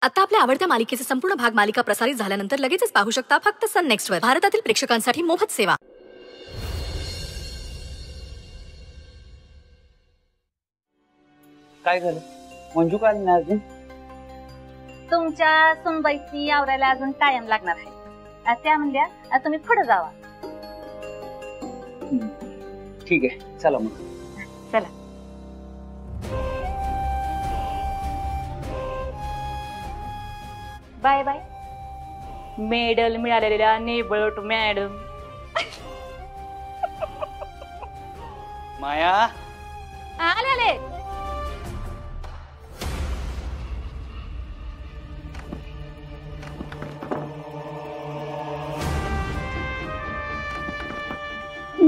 आता आपल्या आवडत्या मालिकेचे संपूर्ण भाग मालिका प्रसारित झाल्यानंतर लगेचच पाहू शकता फक्त सन नेक्स्ट वर. भारतातील प्रेक्षकांसाठी मोफत सेवा. काय झालं? मंजू का आली नाही अजून? तुमच्या सुनबाईची आवरायला अजून टाइम लागणार आहे. त्या म्हणल्या तुम्ही पुढे जावा. ठीक आहे, चला मग. चला. Bye bye. मेडल मिळालेल्या नेबळट मॅडम. माया आले.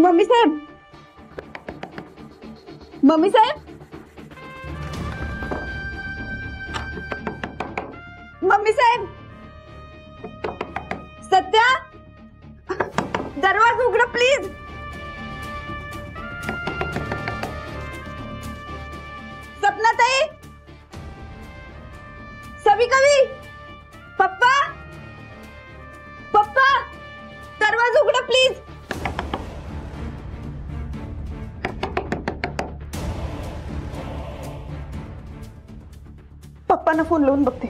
मम्मी साहेब, मम्मी साहेब, मम्मी साहेब, सत्या, दरवाजा उघडा प्लीज. सपनाताई, सवी कवी, पप्पा, पप्पा, दरवाजा उघडा प्लीज. पप्पांना फोन लावून बघते.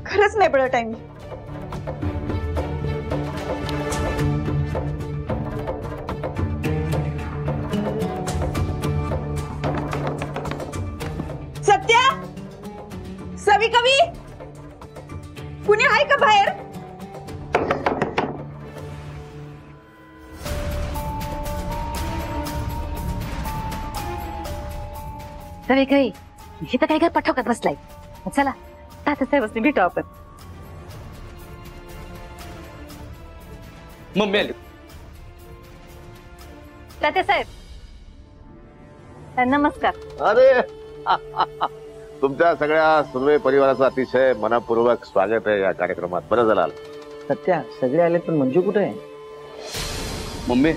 खरंच नाही बळा टाइम. सत्या, सवी कवी, कुणी आहे का बाहेर? सवी काही इथं काय काय पठवकत बसलाय. चला तात्यासाहेबांनी भेटू आपण. मम्मी आली. तात्यासाहेब नमस्कार. अरे तुमच्या सगळ्या सुर्वे परिवाराचं अतिशय मनपूर्वक स्वागत आहे या कार्यक्रमात. बरं झालं. सत्या, सगळे आले पण मंजू कुठे आहे? मम्मी,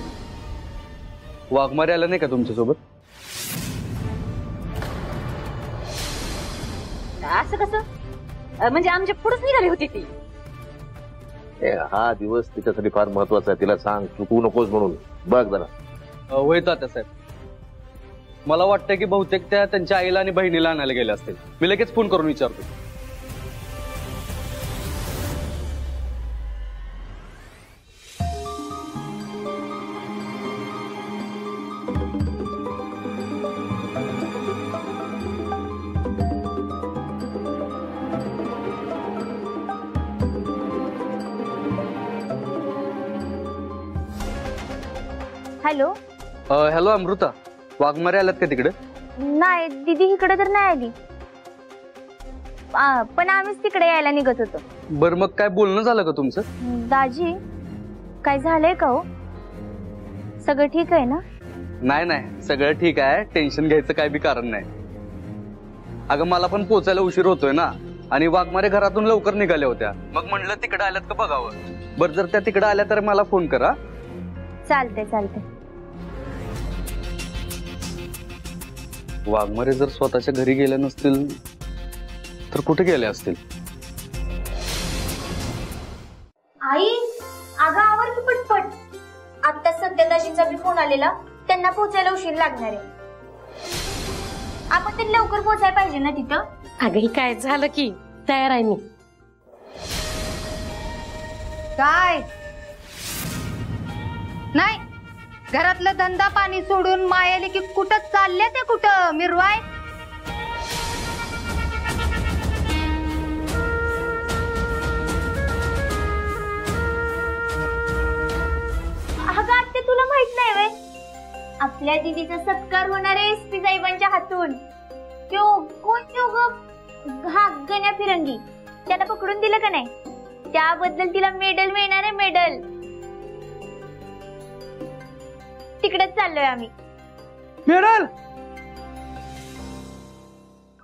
वाघमारे आला नाही का तुमच्यासोबत? असं कसं? म्हणजे आमच्या पुढेच निघाली होती ती. हा दिवस तिच्यासाठी फार महत्वाचा आहे. तिला सांग चुकू नकोस म्हणून. बघ जरा. होय तात्यासाहेब, मला वाटतं की बहुतेक त्या त्यांच्या आईला आणि बहिणीला आणायला गेल्या असतील. मी लगेच फोन करून विचारतो. हॅलो. हॅलो अमृता, वाघमारे आलात का तिकडे? नाही दीदी इकडे तर नाही आली. पण आम्हीच तिकडे यायला निघत होतो. बरं मग काय बोलणं झालं का तुमचं? दाजी काय झालंय का हो? सगळं ठीक आहे ना? नाही नाही, सगळं ठीक आहे. टेन्शन घ्यायचं काय बी कारण नाही. अगं मला पण पोचायला उशीर होतोय ना, आणि वाघमारे घरातून लवकर निघाल्या होत्या. मग म्हणलं तिकडे आल्यात का बघावं. बरं जर त्या तिकडे आल्या तर मला फोन करा. चालते चालते. वाघमारे जर स्वतःच्या घरी गेले नसतील तर कुठे गेले असतील? आई, अगं आवर की पटपट. आता सत्यदाशींचा बी फोन आलेला, त्यांना पोहोचायला उशीर लागणार आहे. आपण तरी लवकर पोहोचायला पाहिजे ना तिथं. अगं ही काय झालं की तयार आहे मी. काय नाही, घरातलं धंदा पाणी सोडून मायाली की कुठं चालले ते कुठं मिरवाय? अगं आत्या, तुला माहित नाही व्हय, आपल्या दीदीचा सत्कार होणार आहे एसपी साहेबांच्या हातून. कोण गण्या फिरंगी, त्याला पकडून दिलं का नाही? त्याबद्दल तिला मेडल मिळणार आहे. मेडल तिकडेच चाललोय आम्ही. मेडल?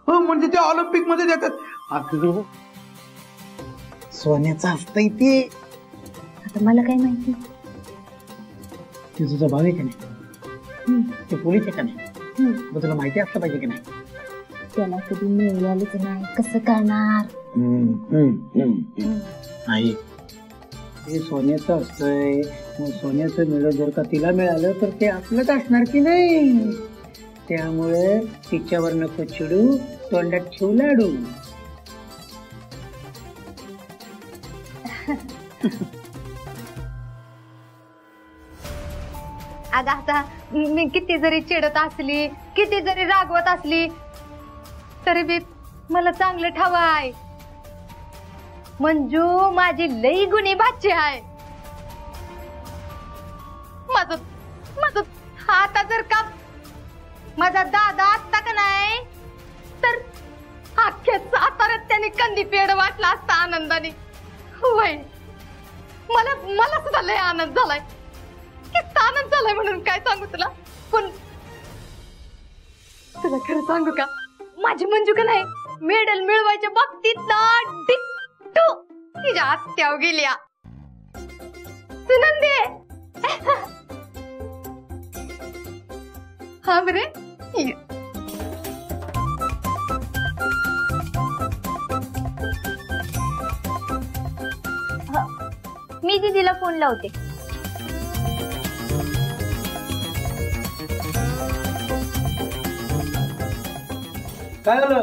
हो, म्हणजे ते ऑलिम्पिक मध्ये देतात. अगं सोन्याचं असतंय ते. आता मला काय माहिती. ते तुझा भाव आहे का नाही, ते पोलीस आहे का नाही, मग तुला माहिती असलं पाहिजे की नाही. त्याला कधी मिळालंच नाही, कसं करणार? नाही, ते सोन्याचं असतंय. मग सोन्याचं मिळलं जर का तिला मिळालं तर ते आपलंच असणार की नाही. त्यामुळे तिच्यावर नको चिडू, तोंडात ठेवू लाडू. अगं आता मी किती जरी चिडत असली, किती जरी रागवत असली, तरी बी मला चांगलं ठावाय. मंजू माझी लई गुणी भाची आहे. माझं आता जर का माझा दादा असता का नाही, तर अख्ख्या साताऱ्यात त्याने कंदी पेड वाटला असता आनंदाने. वय मला सुद्धा लय आनंद झालाय, किती आनंद झालाय म्हणून काय सांगू तुला. पण तुला खरं सांगू का, माझी मंजू का नाही मेडल मिळवायच्या बाबतीत ना डिट्टो तिच्या आत्यावर गेल्या. सुनंदे हा बरे, मी दीदीला फोन लावते. काय झालं?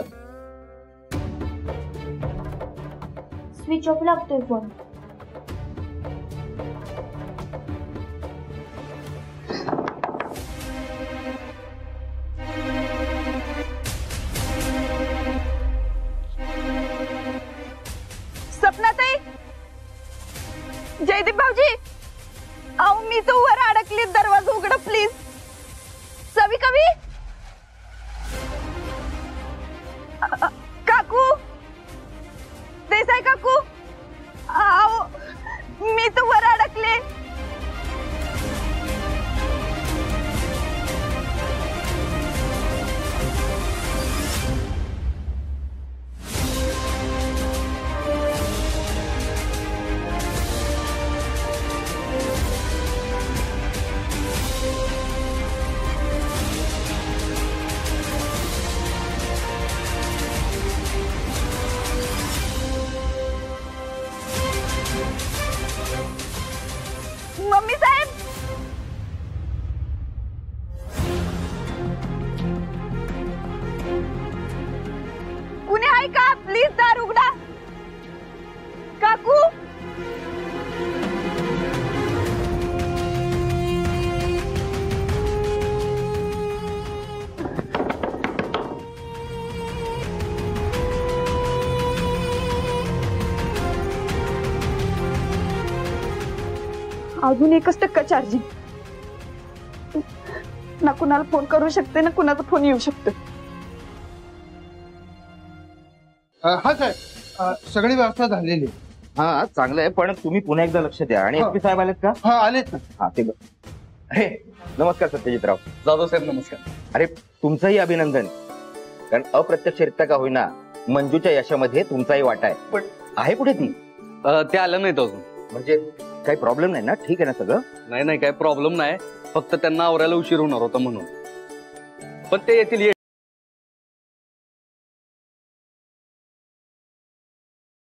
स्विच ऑफ लागतोय फोन. सपनाताई, जयदीप भाऊजी, अहो मी तो वर अडकली, दरवाजा उघडा प्लीज. सवी कवी, काकू, देसाई काकू, अहो मी तो वर अडकले. मम्मी साहेब, कुणी आहे का? प्लीज दार उघडा. काकू, अजून 1% चार्जिंग. ना कुणाला फोन करू शकते, ना कुणाचा फोन येऊ शकतो. हा साहेब, सगळी व्यवस्था झालेली. हा चांगलं आहे, पण तुम्ही पुन्हा एकदा लक्ष द्या. आणि एसपी साहेब आलेत का? हा आलेत ना. हा ते हे नमस्कार सत्यजितराव. जाधव साहेब नमस्कार. अरे तुमचंही अभिनंदन, कारण अप्रत्यक्षरित्या का होईना मंजूच्या यशामध्ये तुमचाही वाटा आहे. पण आहे कुठे ती? ते आलं नाहीत अजून. म्हणजे काही प्रॉब्लेम नाही ना? ठीक आहे ना सगळं? नाही काही प्रॉब्लेम नाही, फक्त त्यांना आवरायला उशीर होणार होता म्हणून. पण ते येतील.